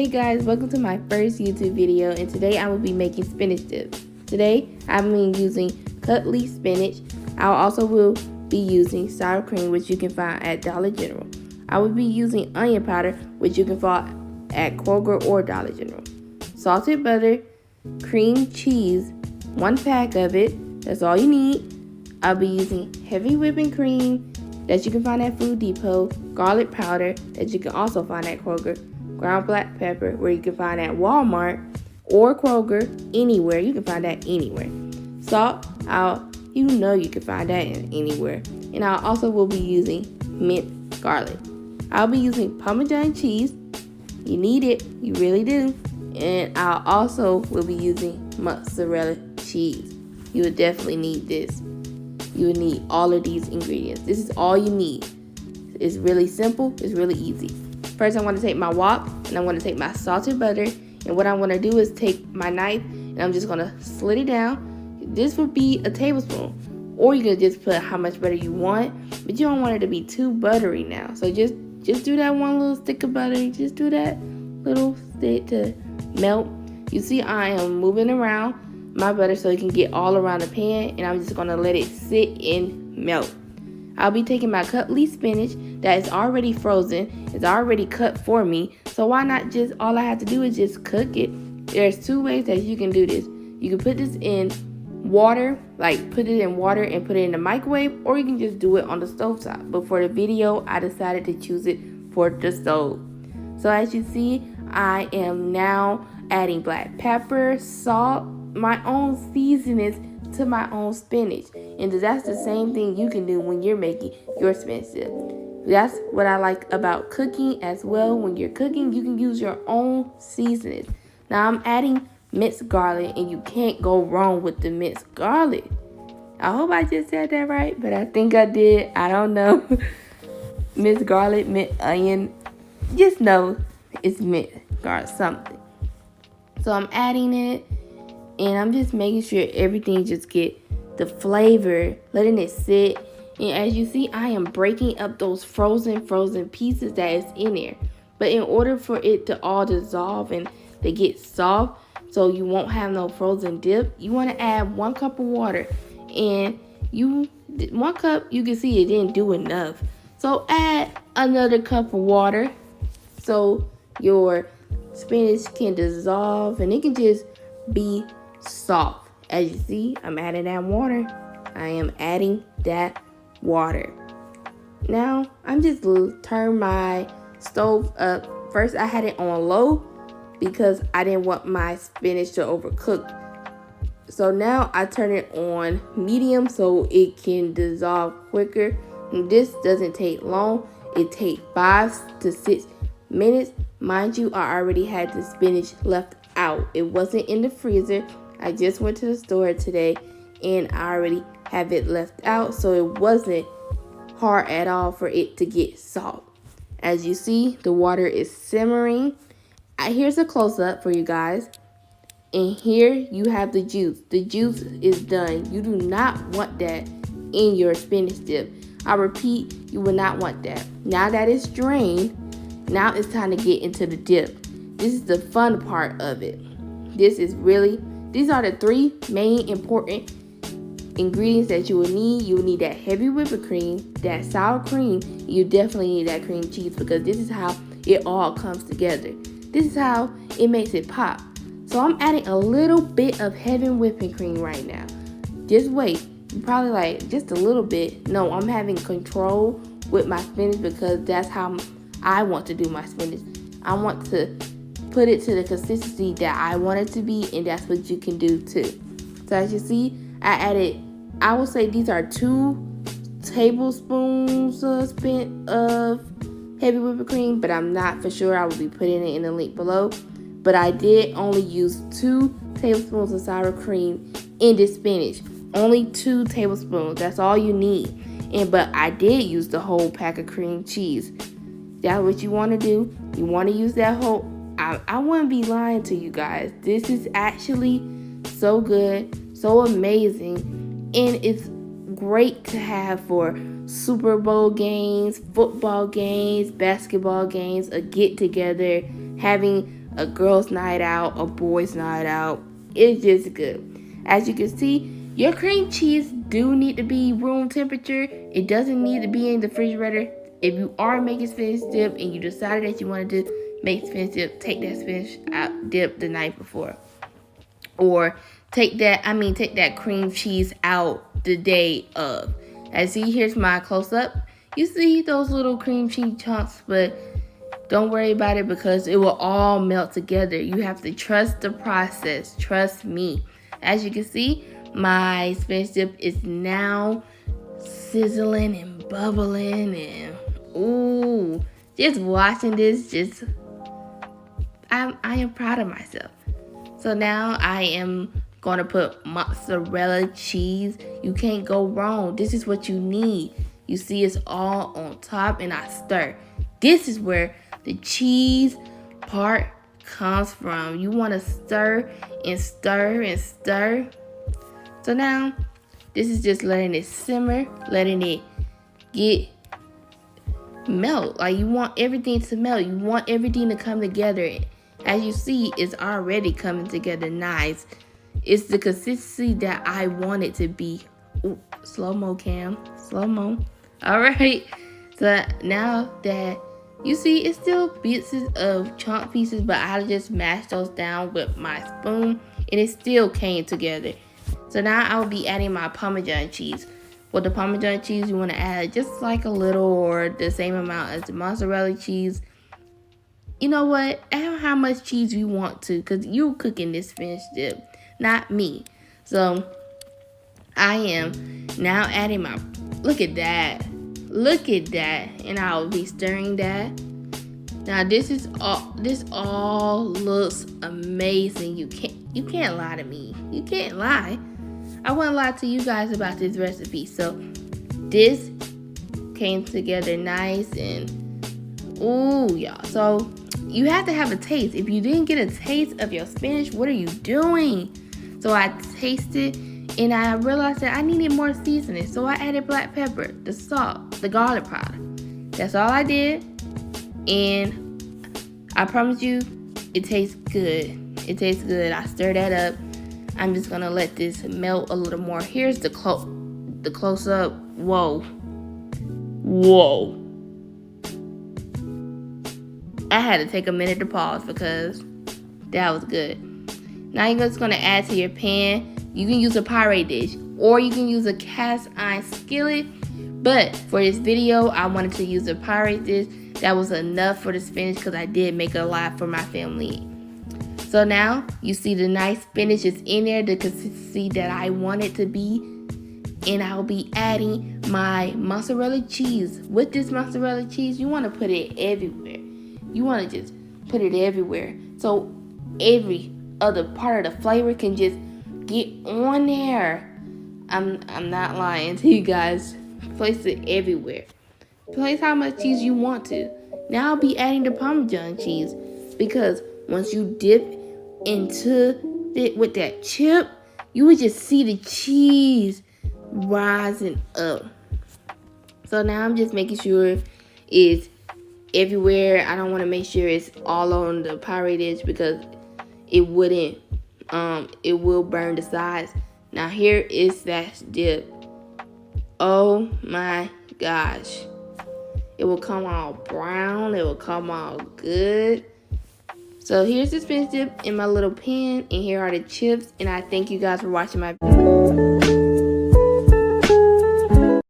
Hey guys, welcome to my first YouTube video, and today I will be making spinach dip. Today I'm using cut leaf spinach. I also will be using sour cream, which you can find at Dollar General. I will be using onion powder, which you can find at Kroger or Dollar General. Salted butter, cream cheese, 1 pack of it. That's all you need. I'll be using heavy whipping cream that you can find at Food Depot, garlic powder that you can also find at Kroger, ground black pepper where you can find at Walmart or Kroger, anywhere. You can find that anywhere. Salt, you can find that anywhere. And I also will be using minced garlic. I'll be using parmesan cheese. You need it, you really do. And I also will be using mozzarella cheese. You will definitely need this. You will need all of these ingredients. This is all you need. It's really simple. It's really easy. First, I'm going to take my wok and I'm going to take my salted butter. And what I'm going to do is take my knife and I'm just going to slit it down. This would be a tablespoon. Or you can just put how much butter you want. But you don't want it to be too buttery now. So just do that one little stick of butter. Just do that little stick to melt. You see I am moving around my butter so it can get all around the pan, and I'm just going to let it sit and melt. I'll be taking my cut leaf spinach that is already frozen. It's already cut for me, so why not just, all I have to do is just cook it. There's 2 ways that you can do this. You can put this in water, like put it in water and put it in the microwave, or you can just do it on the stove top. But for the video, I decided to choose it for the stove. So as you see, I am now adding black pepper, salt, my own seasonings to my own spinach. And that's the same thing you can do when you're making your spinach dip. That's what I like about cooking as well. When you're cooking, you can use your own seasonings. Now I'm adding minced garlic, and you can't go wrong with the minced garlic. I hope I just said that right, but I think I did. I don't know. Minced garlic, minced onion. Just know it's minced garlic something. So I'm adding it. And I'm just making sure everything just get the flavor, letting it sit. And as you see, I am breaking up those frozen pieces that is in there. But in order for it to all dissolve and to get soft, so you won't have no frozen dip, you want to add 1 cup of water. And 1 cup, you can see it didn't do enough. So add another cup of water so your spinach can dissolve and it can just be soft. As you see, I'm adding that water. I am adding that water. Now, I'm just turn my stove up. First, I had it on low because I didn't want my spinach to overcook. So now I turn it on medium so it can dissolve quicker. And this doesn't take long. It takes 5 to 6 minutes. Mind you, I already had the spinach left out. It wasn't in the freezer. I just went to the store today and I already have it left out, so it wasn't hard at all for it to get soft. As you see, the water is simmering. Here's a close-up for you guys. And here you have the juice. The juice is done. You do not want that in your spinach dip. I repeat, you will not want that. Now that it's drained, now it's time to get into the dip. This is the fun part of it. These are the 3 main important ingredients that you will need. You will need that heavy whipping cream, that sour cream. You definitely need that cream cheese because this is how it all comes together. This is how it makes it pop. So I'm adding a little bit of heavy whipping cream right now. Just wait. You're probably like, just a little bit. No, I'm having control with my spinach because that's how I want to do my spinach. I want to put it to the consistency that I want it to be, and that's what you can do too. So as you see, I will say these are 2 tablespoons of heavy whipping cream, but I'm not for sure. I will be putting it in the link below. But I did only use 2 tablespoons of sour cream in this spinach. Only 2 tablespoons. That's all you need. But I did use the whole pack of cream cheese. That's what you want to do. You want to use that whole. I wouldn't be lying to you guys. This is actually so good, so amazing, and it's great to have for Super Bowl games, football games, basketball games, a get-together, having a girl's night out, a boy's night out. It's just good. As you can see, your cream cheese do need to be room temperature. It doesn't need to be in the refrigerator. If you are making spinach dip and you decided that you wanted to make spinach dip, take that spinach out dip the night before. Or take that cream cheese out the day of. As see, here's my close-up. You see those little cream cheese chunks, but don't worry about it because it will all melt together. You have to trust the process. Trust me. As you can see, my spinach dip is now sizzling and bubbling, and ooh, just watching this, I am proud of myself. So now I am going to put mozzarella cheese. You can't go wrong. This is what you need. You see it's all on top, and I stir. This is where the cheese part comes from. You want to stir and stir and stir. So now this is just letting it simmer, letting it get melt. Like, you want everything to melt. You want everything to come together. As you see, it's already coming together nice. It's the consistency that I want it to be. Ooh, slow-mo cam, slow-mo. All right, so now that you see, it's still pieces of chunk pieces, but I just mashed those down with my spoon, and it still came together. So now I will be adding my Parmesan cheese. With the Parmesan cheese, you want to add just like a little or the same amount as the mozzarella cheese. You know what? Add how much cheese you want to, because you're cooking this spinach dip, not me. So I am now adding my, look at that. Look at that. And I'll be stirring that. Now this all looks amazing. You can't lie to me. You can't lie. I wouldn't lie to you guys about this recipe. So this came together nice, and ooh, y'all. So you have to have a taste. If you didn't get a taste of your spinach, what are you doing? So I tasted, and I realized that I needed more seasoning. So I added black pepper, the salt, the garlic powder. That's all I did. And I promise you, it tastes good. It tastes good. I stir that up. I'm just gonna let this melt a little more. Here's the close up. Whoa. Whoa. I had to take a minute to pause because that was good. Now you're just gonna add to your pan. You can use a pie dish, or you can use a cast iron skillet. But for this video, I wanted to use a pie dish. That was enough for the spinach because I did make a lot for my family. So now you see the nice spinach is in there, the consistency that I want it to be. And I'll be adding my mozzarella cheese. With this mozzarella cheese, you want to put it everywhere. You want to just put it everywhere. So every other part of the flavor can just get on there. I'm not lying to you guys. Place it everywhere. Place how much cheese you want to. Now I'll be adding the Parmesan cheese, because once you dip into it with that chip, you would just see the cheese rising up. So now I'm just making sure it's everywhere. I don't want to make sure it's all on the pie dish because it wouldn't. It will burn the sides. Now here is that dip. Oh my gosh. It will come all brown. It will come all good. So here's the spinach dip in my little pan, and here are the chips. And I thank you guys for watching my video.